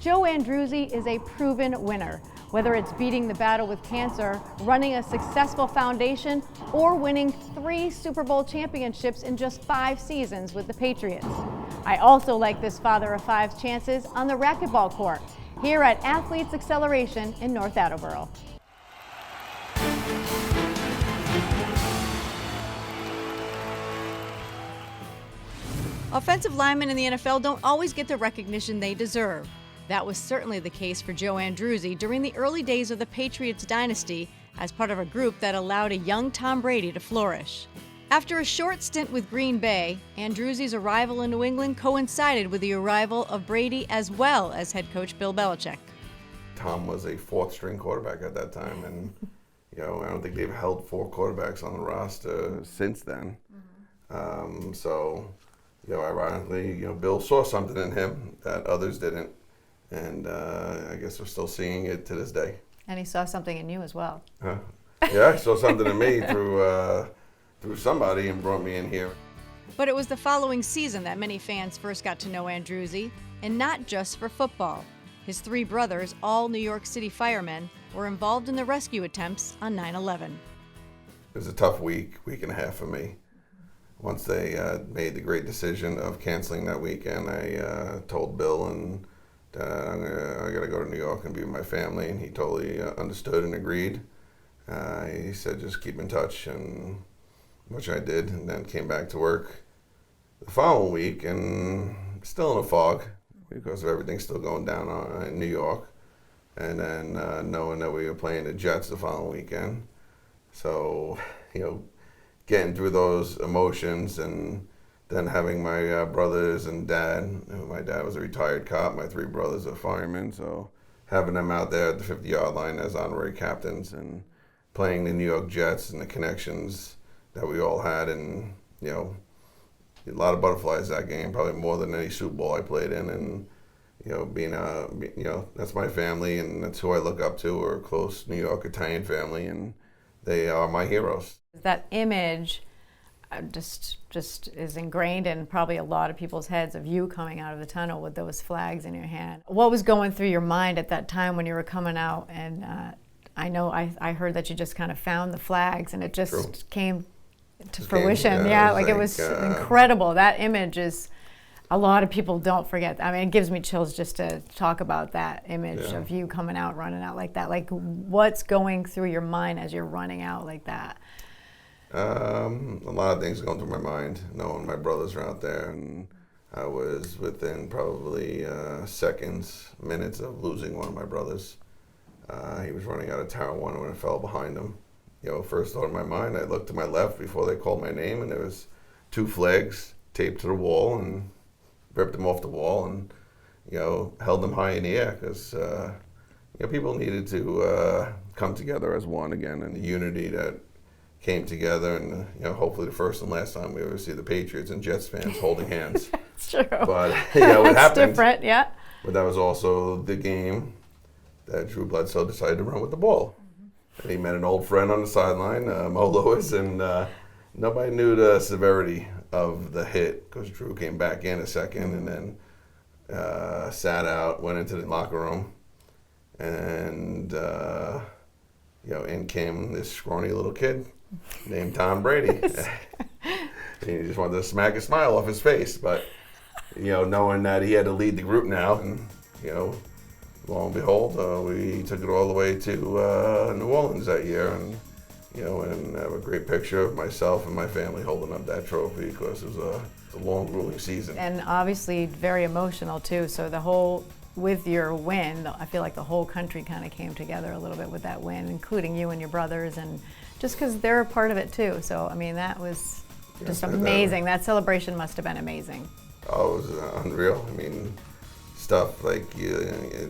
Joe Andruzzi is a proven winner. Whether it's beating the battle with cancer, running a successful foundation, or winning 3 Super Bowl championships in just 5 seasons with the Patriots. I also like this father of 5's chances on the racquetball court here at Athletes Acceleration in North Attleboro. Offensive linemen in the NFL don't always get the recognition they deserve. That was certainly the case for Joe Andruzzi during the early days of the Patriots dynasty as part of a group that allowed a young Tom Brady to flourish. After a short stint with Green Bay, Andruzzi's arrival in New England coincided with the arrival of Brady as well as head coach Bill Belichick. Tom was a 4th-string quarterback at that time, and I don't think they've held 4 quarterbacks on the roster since then. Ironically, Bill saw something in him that others didn't, and I guess we're still seeing it to this day. And he saw something in you as well. Yeah, he saw something in me through somebody and brought me in here. But it was the following season that many fans first got to know Andruzzi, and not just for football. His 3 brothers, all New York City firemen, were involved in the rescue attempts on 9/11. It was a tough week and a half for me. Once they made the great decision of canceling that weekend, I told Bill and I got to go to New York and be with my family, and he totally understood and agreed. He said, just keep in touch, and which I did, and then came back to work the following week, and still in a fog because of everything still going down in New York, and then knowing that we were playing the Jets the following weekend. So, getting through those emotions, and then having my brothers and dad. My dad was a retired cop. My 3 brothers are firemen. So having them out there at the 50-yard line as honorary captains and playing the New York Jets and the connections that we all had, and a lot of butterflies that game, probably more than any Super Bowl I played in. And being that's my family, and that's who I look up to. We're a close New York Italian family, and they are my heroes. That image just is ingrained in probably a lot of people's heads of you coming out of the tunnel with those flags in your hand. What was going through your mind at that time when you were coming out? And I know I heard that you just kind of found the flags, and it just came to fruition. It was incredible. That image is, a lot of people don't forget. I mean, it gives me chills just to talk about that image of you coming out, running out like that. Like, what's going through your mind as you're running out like that? A lot of things going through my mind, knowing my brothers are out there, and I was within probably minutes of losing one of my brothers. He was running out of Tower 1 when I fell behind him. First thought in my mind, I looked to my left before they called my name, and there was 2 flags taped to the wall, and ripped them off the wall, and held them high in the air, because people needed to come together as one again, and the unity that came together, and hopefully the first and last time we ever see the Patriots and Jets fans holding hands. It's true. But it happened. It's different, yeah. But that was also the game that Drew Bledsoe decided to run with the ball. And he met an old friend on the sideline, Mo Lewis, and nobody knew the severity of the hit, because Drew came back in a second and then sat out, went into the locker room, and in came this scrawny little kid named Tom Brady. He just wanted to smack a smile off his face, but knowing that he had to lead the group now, and lo and behold, we took it all the way to New Orleans that year, and and have a great picture of myself and my family holding up that trophy, because it was a long, grueling season. And obviously very emotional too. So with your win, I feel like the whole country kind of came together a little bit with that win, including you and your brothers, and just because they're a part of it too. So I mean, that was just amazing. That celebration must have been amazing. Oh, it was unreal. I mean, stuff like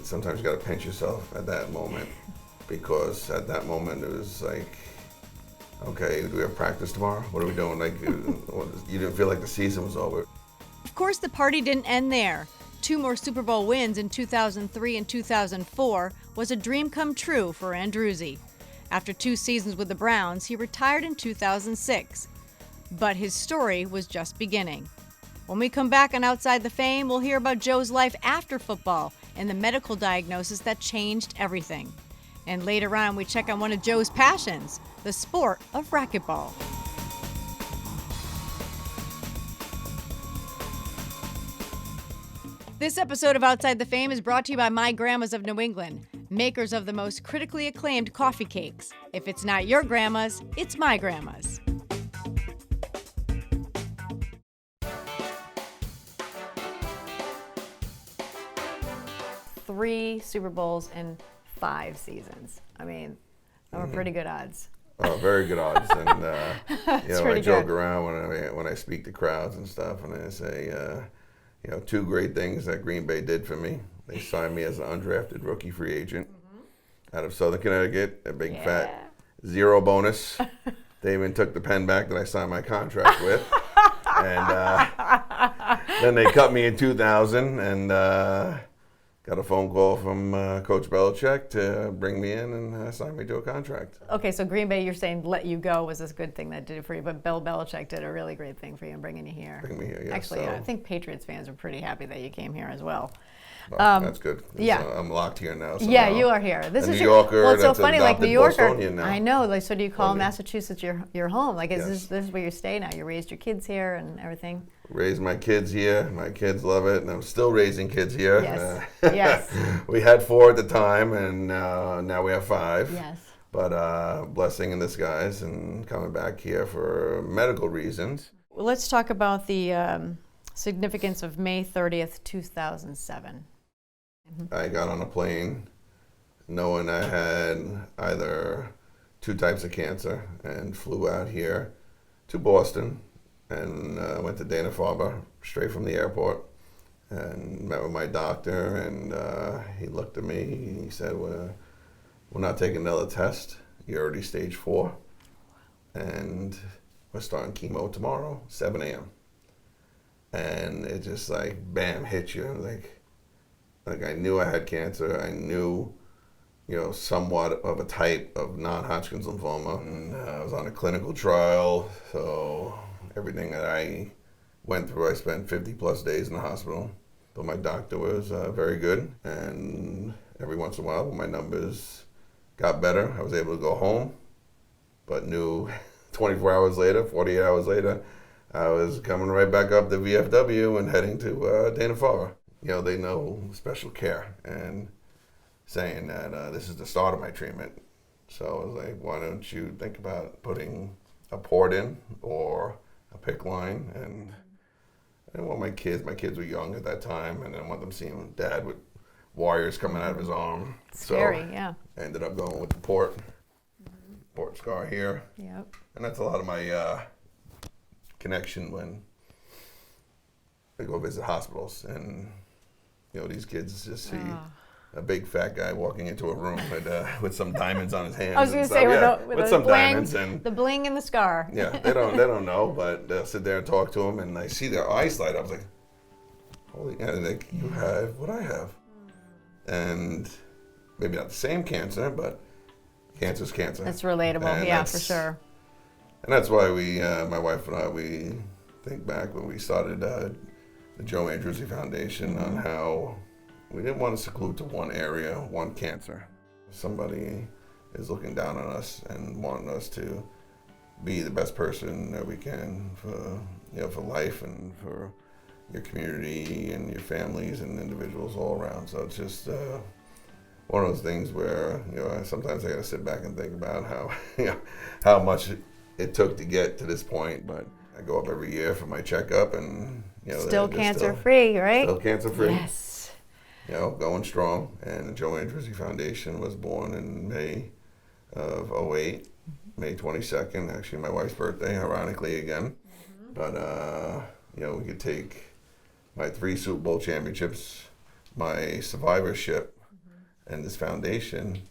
sometimes you got to pinch yourself at that moment, because at that moment it was like, okay, do we have practice tomorrow? What are we doing? Like, you didn't feel like the season was over. Of course, the party didn't end there. 2 more Super Bowl wins in 2003 and 2004 was a dream come true for Andruzzi. After 2 seasons with the Browns, he retired in 2006. But his story was just beginning. When we come back on Outside the Fame, we'll hear about Joe's life after football and the medical diagnosis that changed everything. And later on, we check on one of Joe's passions, the sport of racquetball. This episode of Outside the Fame is brought to you by My Grandmas of New England, makers of the most critically acclaimed coffee cakes. If it's not your grandma's, it's my grandma's. Three Super Bowls in 5 seasons. I mean, those are pretty good odds. Oh, very good odds. And I joke good. around when I speak to crowds and stuff, and I say, 2 great things that Green Bay did for me. They signed me as an undrafted rookie free agent out of Southern Connecticut, a big fat 0 bonus. They even took the pen back that I signed my contract with. And then they cut me in 2000 and got a phone call from Coach Belichick to bring me in and sign me to a contract. Okay, so Green Bay, you're saying let you go was this good thing that did it for you, but Bill Belichick did a really great thing for you in bringing you here. Bring me here, yes. Actually, I think Patriots fans are pretty happy that you came here as well. Well, that's good. Yeah. I'm locked here now. So yeah, now you are here. This a is New Yorker. Well, it's so that's funny, like New Yorker. Bostonian now. I know. Like, so do you call Massachusetts your home? Like, Yes. this is where you stay now? You raised your kids here and everything. Raised my kids here. My kids love it, and I'm still raising kids here. Yes. Yes. We had 4 at the time, and now we have 5. Yes. But blessing in disguise, and coming back here for medical reasons. Well, let's talk about the significance of May 30th, 2007. I got on a plane knowing I had either 2 types of cancer and flew out here to Boston and went to Dana-Farber straight from the airport and met with my doctor, and he looked at me and he said, we're not taking another test. You're already stage 4 and we're starting chemo tomorrow, 7 a.m. And it just like, bam, hit you. Like I knew I had cancer. I knew, somewhat of a type of non-Hodgkin's lymphoma. And I was on a clinical trial, so everything that I went through, I spent 50 plus days in the hospital. But my doctor was very good, and every once in a while, when my numbers got better, I was able to go home, but knew 24 hours later, 48 hours later, I was coming right back up to VFW and heading to Dana-Farber. They know special care and saying that this is the start of my treatment. So I was like, why don't you think about putting a port in or a PICC line? And I didn't want my kids were young at that time, and I didn't want them seeing Dad with wires coming out of his arm. Scary, yeah. I ended up going with the port scar here. Yep. And that's a lot of my connection when I go visit hospitals, and these kids just see a big fat guy walking into a room with some diamonds on his hands. I was going to say with some bling, diamonds and the bling and the scar. Yeah, they don't know, but they'll sit there and talk to them, and I see their eyes light up. I was like, holy, and like, you have what I have, and maybe not the same cancer, but cancer's cancer. That's relatable, and for sure. And that's why we, my wife and I, we think back when we started the Joe Andruzzi Foundation on how we didn't want to seclude to one area, one cancer. Somebody is looking down on us and wanting us to be the best person that we can for life and for your community and your families and individuals all around. So it's just one of those things where sometimes I got to sit back and think about how much it took to get to this point. But I go up every year for my checkup, and still cancer free, right? Still cancer free. Yes. Going strong. And the Joe Andruzzi Foundation was born in May of 2008, May 22nd, actually my wife's birthday, ironically again. But we could take my 3 Super Bowl championships, my survivorship, and this foundation,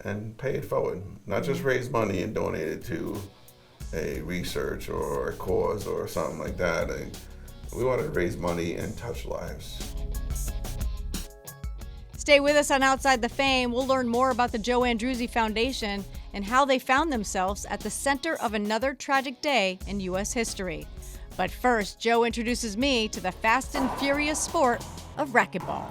and pay it forward. Not just raise money and donate it to a research or a cause or something like that. We want to raise money and touch lives. Stay with us on Outside the Fame. We'll learn more about the Joe Andruzzi Foundation and how they found themselves at the center of another tragic day in U.S. history. But first, Joe introduces me to the fast and furious sport of racquetball.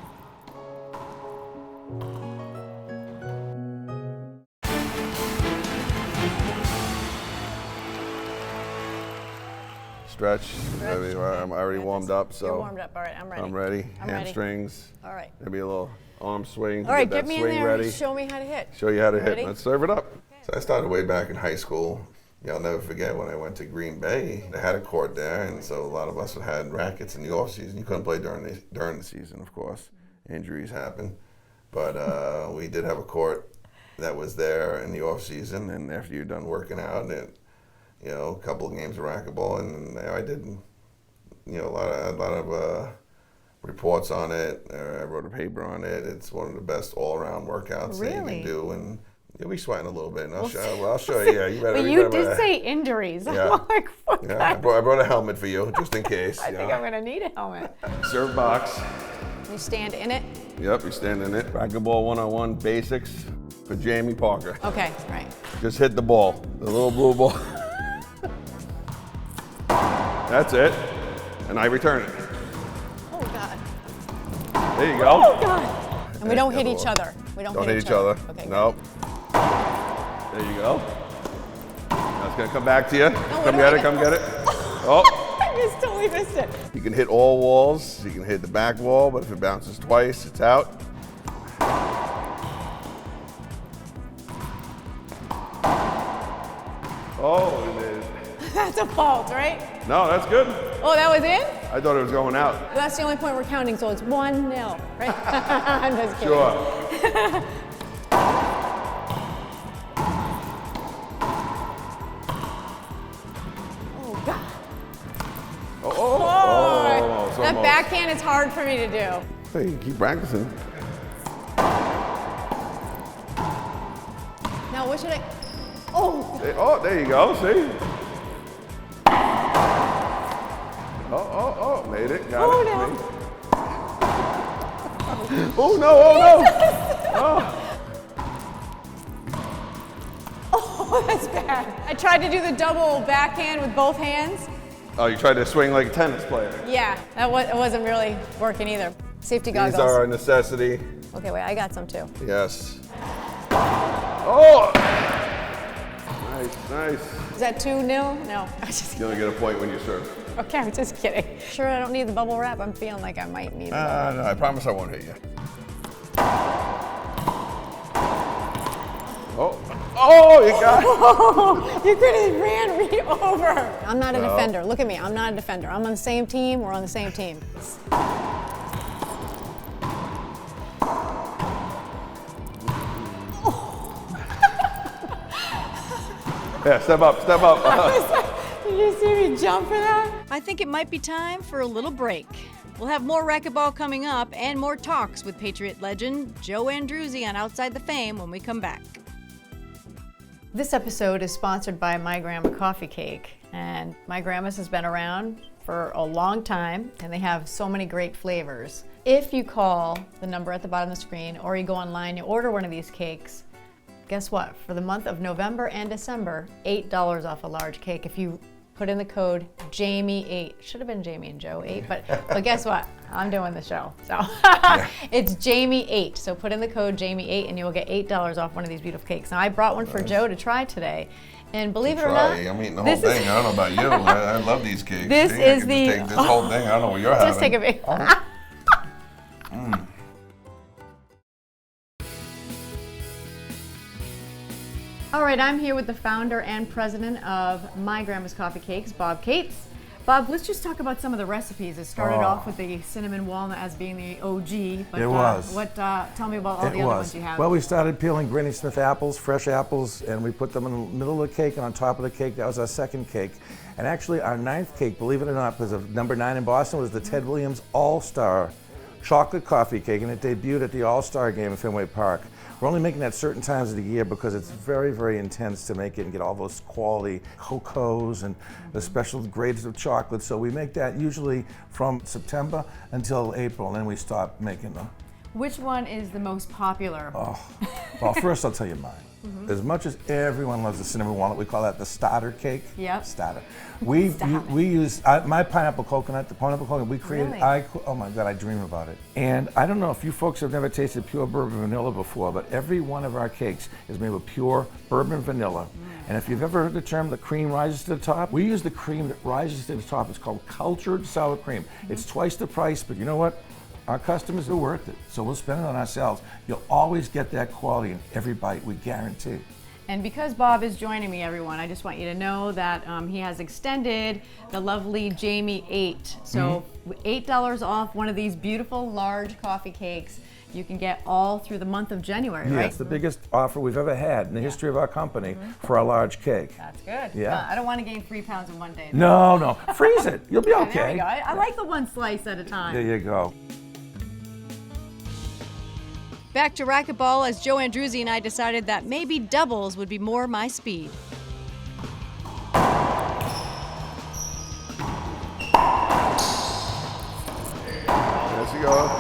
Stretch. I'm already warmed up, so. You're warmed up. All right, I'm ready. I'm ready. I'm Hamstrings. All right. Maybe a little arm swing. All right, get get me in swing there. ready. Show me how to hit. Show you how to Ready? hit. Let's serve it up. So I started way back in high school. I'll never forget when I went to Green Bay. They had a court there, and so a lot of us had rackets in the off season. You couldn't play during the season, of course. Injuries happen, but we did have a court that was there in the off season. And after you're done working out, and a couple of games of racquetball, and I did, a lot of reports on it. I wrote a paper on it. It's one of the best all-around workouts that you can do, and you'll be sweating a little bit. And I'll show you. Yeah, you better. But you did say injuries. Yeah. I'm like, what? Yeah, I brought a helmet for you just in case. I think I'm gonna need a helmet. Serve box. You stand in it. Yep, you stand in it. Racquetball 101 basics for Jayme Parker. Okay, right. Just hit the ball, the little blue ball. That's it, and I return it. Oh God. There you go. Oh God. And we don't hit each other. We don't hit each other. Okay. Nope. There you go. Now it's gonna come back to you. No, Come get it. Come get it. Oh. I just totally missed it. You can hit all walls. You can hit the back wall, but if it bounces twice, it's out. Oh, it is. That's a fault, right? No, that's good. Oh, that was in? I thought it was going out. Well, that's the only point we're counting, so it's 1-0, right? I'm just kidding. Sure. Oh, God. Oh, That backhand is hard for me to do. Hey, keep practicing. Now, what should I? Oh. Oh, there you go. See? Oh, made it. Got it. No. Oh, no, oh, no. Oh, that's bad. I tried to do the double backhand with both hands. Oh, you tried to swing like a tennis player. Yeah, it wasn't really working either. Safety goggles. These are a necessity. Okay, wait, I got some too. Yes. Oh! Nice. Is that 2-0? No, I just You only get a point when you serve. Okay, I'm just kidding. Sure, I don't need the bubble wrap. I'm feeling like I might need it. No, I promise I won't hit you. Oh, you got it. You could have ran me over. I'm not a defender. Look at me. I'm not a defender. I'm on the same team. We're on the same team. Yeah, step up. Did you see me jump for that? I think it might be time for a little break. We'll have more racquetball coming up and more talks with Patriot legend Joe Andruzzi on Outside the Fame when we come back. This episode is sponsored by My Grandma Coffee Cake. And My Grandma's has been around for a long time, and they have so many great flavors. If you call the number at the bottom of the screen, or you go online, you order one of these cakes, guess what? For the month of November and December, $8 off a large cake if you put in the code Jayme8. Should have been Jayme and Joe 8, but guess what? I'm doing the show. So it's Jayme8. So put in the code Jayme8 and you will get $8 off one of these beautiful cakes. Now I brought one for Joe to try today. And believe it or not, I'm eating the whole thing. I don't know about you. I love these cakes. This See, is I can the. just take this whole thing. I don't know what you're having. Just take a big. All right, I'm here with the founder and president of My Grandma's Coffee Cakes, Bob Cates. Bob, let's just talk about some of the recipes. It started off with the cinnamon walnut as being the OG. But, it was. Tell me about all the other ones you have. Well, we started peeling Granny Smith apples, fresh apples, and we put them in the middle of the cake and on top of the cake. That was our second cake. And actually, our ninth cake, believe it or not, because of number 9 in Boston, was the Ted Williams All-Star chocolate coffee cake, and it debuted at the All-Star game at Fenway Park. We're only making that certain times of the year because it's very, very intense to make it and get all those quality cocos and the special grades of chocolate. So we make that usually from September until April, and then we stop making them. Which one is the most popular? Oh, well, first I'll tell you mine. As much as everyone loves the cinnamon walnut, we call that the starter cake. Yep. Starter. We use my pineapple coconut, the pineapple coconut we created. Really? Oh my God, I dream about it. And I don't know if you folks have never tasted pure bourbon vanilla before, but every one of our cakes is made with pure bourbon vanilla. And if you've ever heard the term the cream rises to the top, we use the cream that rises to the top. It's called cultured sour cream. It's twice the price, but you know what? Our customers are worth it, so we'll spend it on ourselves. You'll always get that quality in every bite, we guarantee. And because Bob is joining me, everyone, I just want you to know that he has extended the lovely Jayme 8. So $8 off one of these beautiful large coffee cakes. You can get all through the month of January, right? Yeah, it's the biggest offer we've ever had in the history of our company for a large cake. That's good. Yeah. I don't want to gain 3 pounds in one day. No, freeze it. You'll be okay. There we go. I like the one slice at a time. There you go. Back to racquetball as Joe Andruzzi and I decided that maybe doubles would be more my speed. There she goes.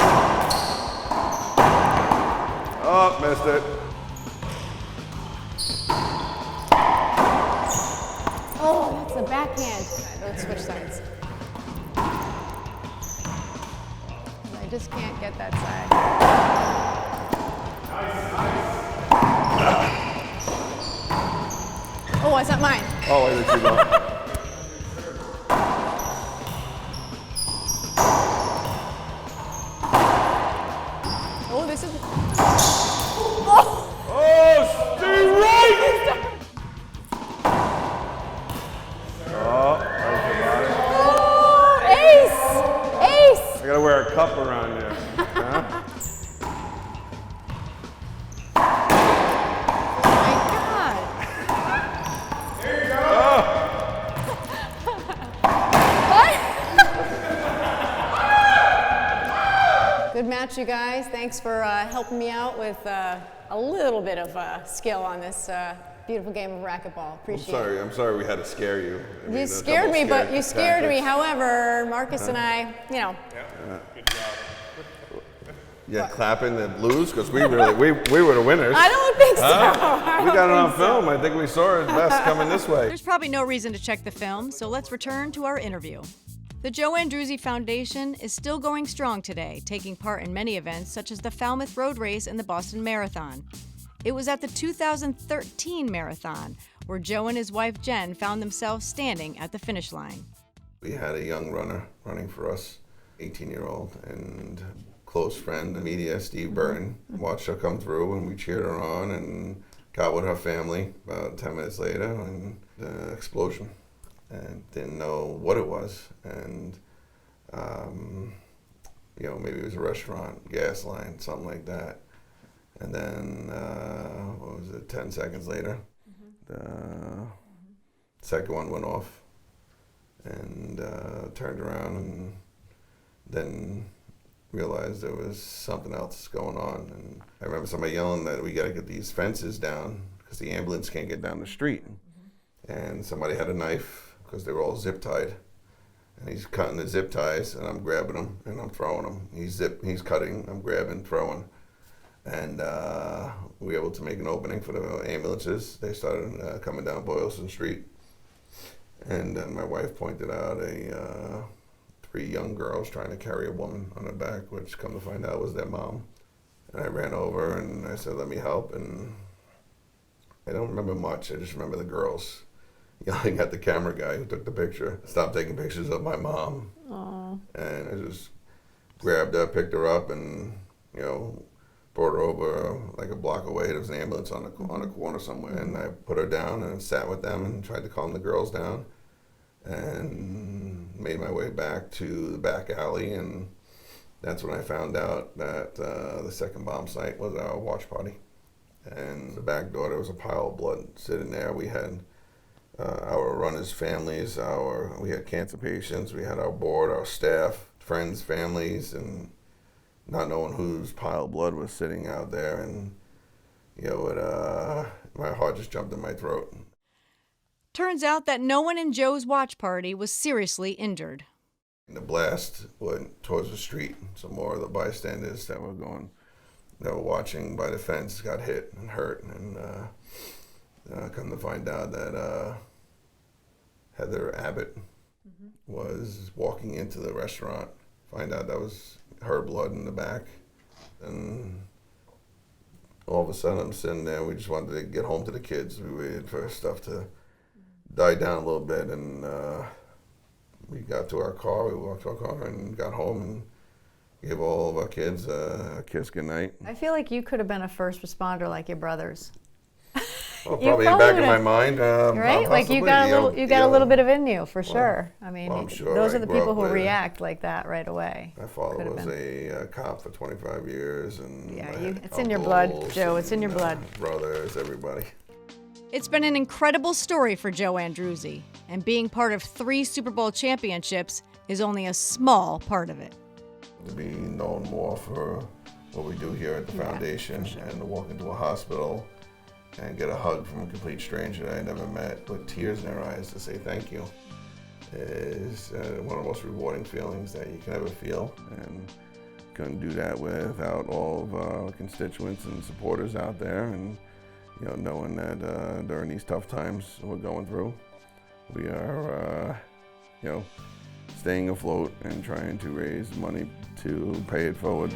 Oh, missed it. Oh, that's the backhand. Let's switch sides. I just can't get that side. Oh, it's not mine. Oh, wait, there she goes. Oh, this is. Oh, Steve Wright! Oh, Ace! Ace! I gotta wear a cup around there. Huh? My God. There you go. What? Good match, you guys. Thanks for helping me out with a little bit of skill on this beautiful game of racquetball. Appreciate it. I'm sorry we had to scare you. I mean, You a scared couple me, but you scared me. tactics. However, Marcus and I, you know. Good job. Yeah, clapping the Blues because we were the winners. I don't think so. We got it on film. I think we saw it best coming this way. There's probably no reason to check the film, so let's return to our interview. The Joe Andruzzi Foundation is still going strong today, taking part in many events such as the Falmouth Road Race and the Boston Marathon. It was at the 2013 marathon where Joe and his wife Jen found themselves standing at the finish line. We had a young runner running for us, 18-year-old, and close friend, the media, Steve Burton, watched her come through, and we cheered her on and got with her family about 10 minutes later, and the explosion. And didn't know what it was, and maybe it was a restaurant, gas line, something like that. And then, 10 seconds later, the second one went off, and turned around, and then realized there was something else going on. And I remember somebody yelling that we got to get these fences down because the ambulance can't get down the street. And somebody had a knife because they were all zip tied. And he's cutting the zip ties, and I'm grabbing them and I'm throwing them. He's cutting, I'm grabbing, throwing. And we were able to make an opening for the ambulances. They started coming down Boylston Street. And then my wife pointed out 3 young girls trying to carry a woman on their back, which come to find out was their mom. And I ran over and I said, let me help. And I don't remember much. I just remember the girls yelling at the camera guy who took the picture, stop taking pictures of my mom. Aww. And I just grabbed her, picked her up, and, brought her over like a block away. There was an ambulance on a corner somewhere, and I put her down and sat with them and tried to calm the girls down, and made my way back to the back alley, and that's when I found out that the second bomb site was our watch party. And the back door, there was a pile of blood sitting there. We had our runners' families, we had cancer patients, we had our board, our staff, friends, families, and not knowing whose pile of blood was sitting out there, and my heart just jumped in my throat. Turns out that no one in Joe's watch party was seriously injured. The blast went towards the street. Some more of the bystanders that were going that were watching by the fence got hit and hurt, and come to find out that Heather Abbott was walking into the restaurant. Find out that was her blood in the back, and all of a sudden I'm sitting there. We just wanted to get home to the kids. We waited for stuff to die down a little bit, and we got to our car. We walked to our car and got home and gave all of our kids a kiss goodnight. I feel like you could have been a first responder like your brothers. Well, probably in the back of my mind, right? Like you got a little bit of in you for sure. I mean, I'm sure those I are the grew people up who with- react like that right away. My father was a cop for 25 years, and Yeah, I had it's in your blood, uncles Joe. It's in your and, blood. Brothers, everybody. It's been an incredible story for Joe Andruzzi, and being part of 3 Super Bowl championships is only a small part of it. To be known more for what we do here at the foundation, and to walk into a hospital and get a hug from a complete stranger that I never met with tears in their eyes to say thank you is one of the most rewarding feelings that you can ever feel. And couldn't do that without all of our constituents and supporters out there, and knowing that during these tough times we're going through, we are staying afloat and trying to raise money to pay it forward.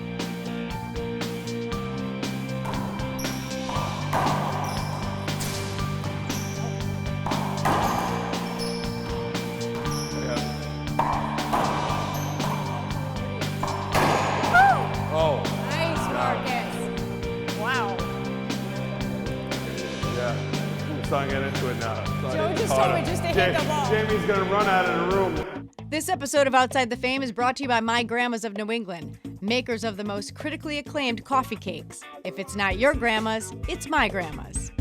Nice, Marcus. Wow. Yeah, let's not get into it now. Joe just told me just to hit the ball. Jamie's gonna run out of the room. This episode of Outside the Fame is brought to you by My Grandmas of New England, makers of the most critically acclaimed coffee cakes. If it's not your grandma's, it's my grandma's.